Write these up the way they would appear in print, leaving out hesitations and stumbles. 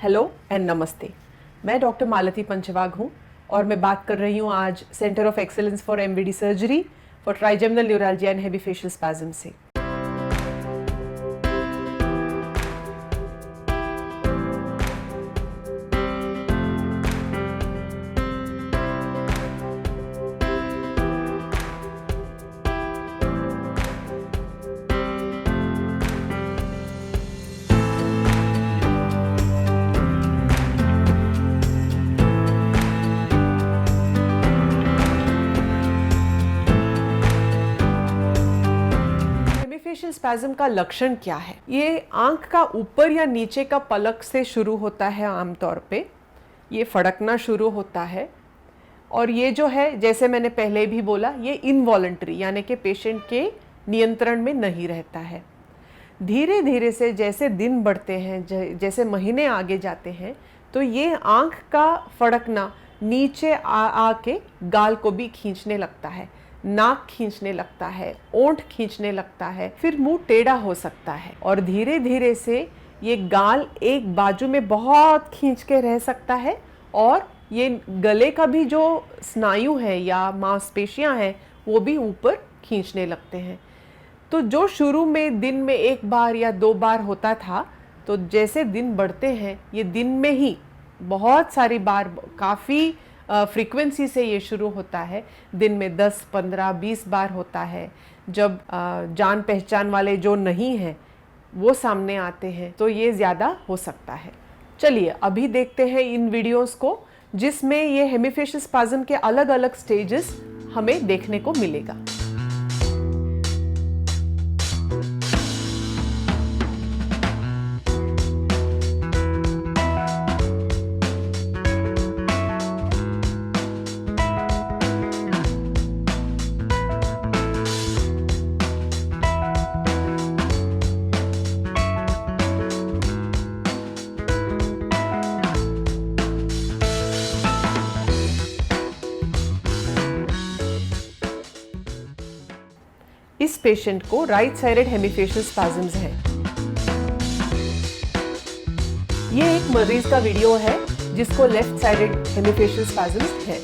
Hello and नमस्ते। मैं doctor मालती पंचवाग हूँ और मैं बात कर रही हूँ आज centre of excellence for MVD surgery for trigeminal neuralgia and hemifacial spasm से। फेशियल स्पैज़म का लक्षण क्या है? ये आंख का ऊपर या नीचे का पलक से शुरू होता है आमतौर पे, ये फड़कना शुरू होता है और ये जो है, जैसे मैंने पहले भी बोला, ये इनवॉलंटरी यानी कि पेशेंट के नियंत्रण में नहीं रहता है। धीरे धीरे से जैसे दिन बढ़ते हैं, जैसे महीने आगे जाते हैं, तो ये आंख का फड़कना नीचे आके गाल को भी खींचने लगता है, नाक खींचने लगता है, ओंठ खींचने लगता है, फिर मुंह टेढ़ा हो सकता है और धीरे धीरे से ये गाल एक बाजू में बहुत खींच के रह सकता है और ये गले का भी जो स्नायु है या मांसपेशियां हैं वो भी ऊपर खींचने लगते हैं। तो जो शुरू में दिन में एक बार या 2 बार होता था, तो जैसे दिन बढ़ते हैं ये दिन में ही बहुत सारी बार, काफ़ी फ्रीक्वेंसी से ये शुरू होता है। दिन में 10, 15, 20 बार होता है। जब जान पहचान वाले जो नहीं हैं वो सामने आते हैं तो ये ज़्यादा हो सकता है। चलिए अभी देखते हैं इन वीडियोस को जिसमें ये हेमीफेशियल स्पैज़म के अलग अलग स्टेजेस हमें देखने को मिलेगा। इस पेशेंट को राइट साइडेड हेमीफेशियल स्पैज़म्स है। ये एक मरीज का वीडियो है जिसको लेफ्ट साइडेड हेमीफेशियल स्पैज़म्स है।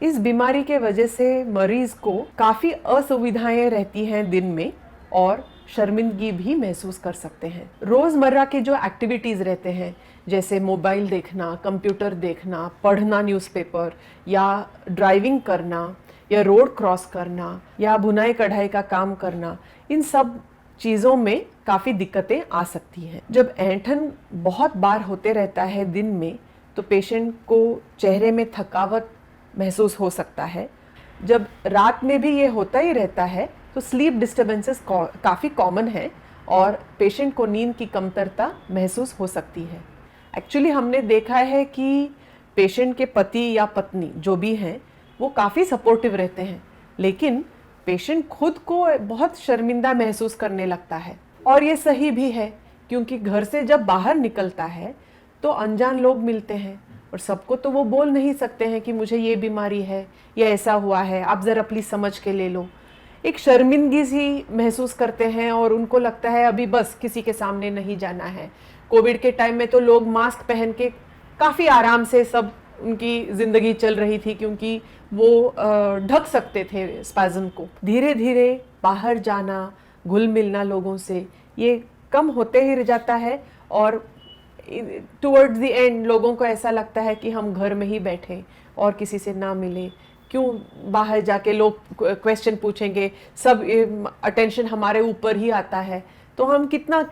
इस बीमारी के वजह से मरीज को काफ़ी असुविधाएं रहती हैं दिन में और शर्मिंदगी भी महसूस कर सकते हैं। रोज़मर्रा के जो एक्टिविटीज़ रहते हैं, जैसे मोबाइल देखना, कंप्यूटर देखना, पढ़ना न्यूज़पेपर, या ड्राइविंग करना, या रोड क्रॉस करना, या बुनाई कढ़ाई का काम करना, इन सब चीज़ों में काफ़ी दिक्कतें आ सकती हैं। जब ऐंठन बहुत बार होते रहता है दिन में, तो पेशेंट को चेहरे में थकावट महसूस हो सकता है। जब रात में भी ये होता ही रहता है तो स्लीप डिस्टर्बेंसेस काफ़ी कॉमन है और पेशेंट को नींद की कमतरता महसूस हो सकती है। एक्चुअली हमने देखा है कि पेशेंट के पति या पत्नी जो भी हैं वो काफ़ी सपोर्टिव रहते हैं, लेकिन पेशेंट खुद को बहुत शर्मिंदा महसूस करने लगता है। और ये सही भी है, क्योंकि घर से जब बाहर निकलता है तो अनजान लोग मिलते हैं और सबको तो वो बोल नहीं सकते हैं कि मुझे ये बीमारी है या ऐसा हुआ है, आप ज़रा प्लीज़ समझ के ले लो। एक शर्मिंदगी सी महसूस करते हैं और उनको लगता है अभी बस किसी के सामने नहीं जाना है। कोविड के टाइम में तो लोग मास्क पहन के काफ़ी आराम से सब उनकी ज़िंदगी चल रही थी, क्योंकि वो ढक सकते थे स्पैज़म को। धीरे धीरे बाहर जाना, घुल मिलना लोगों से, ये कम होते ही रह जाता है और टुवर्ड्स द एंड लोगों को ऐसा लगता है कि हम घर में ही बैठे और किसी से ना मिले, क्यों बाहर जाके लोग क्वेश्चन पूछेंगे, सब अटेंशन हमारे ऊपर ही आता है, तो हम कितना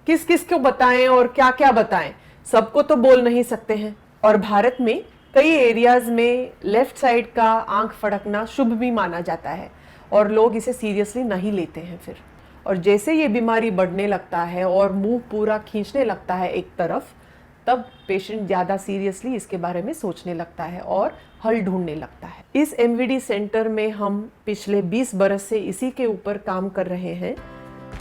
किस को बताएं और क्या क्या बताएं, सबको तो बोल नहीं सकते हैं। और भारत में कई एरियाज में लेफ्ट साइड का आंख फड़कना शुभ भी माना जाता है और लोग इसे सीरियसली नहीं लेते हैं फिर। और जैसे ये बीमारी बढ़ने लगता है और मुंह पूरा खींचने लगता है एक तरफ, तब पेशेंट ज़्यादा सीरियसली इसके बारे में सोचने लगता है और हल ढूंढने लगता है। इस एमवीडी सेंटर में हम पिछले 20 बरस से इसी के ऊपर काम कर रहे हैं,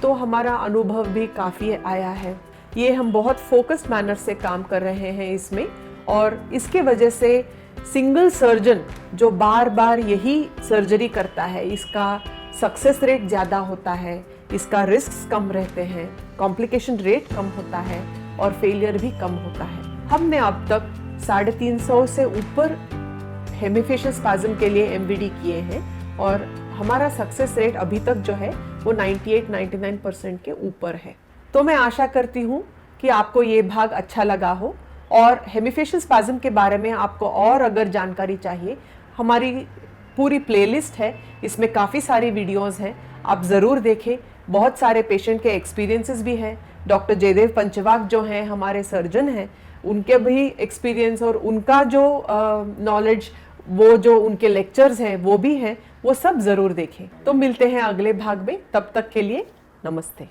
तो हमारा अनुभव भी काफ़ी आया है। ये हम बहुत फोकस्ड मैनर से काम कर रहे हैं इसमें, और इसके वजह से सिंगल सर्जन जो बार बार यही सर्जरी करता है, इसका सक्सेस रेट ज़्यादा होता है, इसका रिस्क कम रहते हैं, कॉम्प्लिकेशन रेट कम होता है और फेलियर भी कम होता है। हमने अब तक 350 से ऊपर हेमीफेशियल स्पाज्म के लिए एमवीडी किए हैं और हमारा सक्सेस रेट अभी तक जो है वो 98-99% के ऊपर है। तो मैं आशा करती हूँ कि आपको ये भाग अच्छा लगा हो और हेमीफेशियल स्पाज्म के बारे में आपको और अगर जानकारी चाहिए, हमारी पूरी प्लेलिस्ट है, इसमें काफ़ी सारी वीडियोस हैं, आप ज़रूर देखें। बहुत सारे पेशेंट के एक्सपीरियंसेस भी हैं। डॉक्टर जयदेव पंचवाक जो हैं हमारे सर्जन हैं, उनके भी एक्सपीरियंस और उनका जो नॉलेज, वो जो उनके लेक्चर्स हैं वो भी हैं, वो सब ज़रूर देखें। तो मिलते हैं अगले भाग में, तब तक के लिए नमस्ते।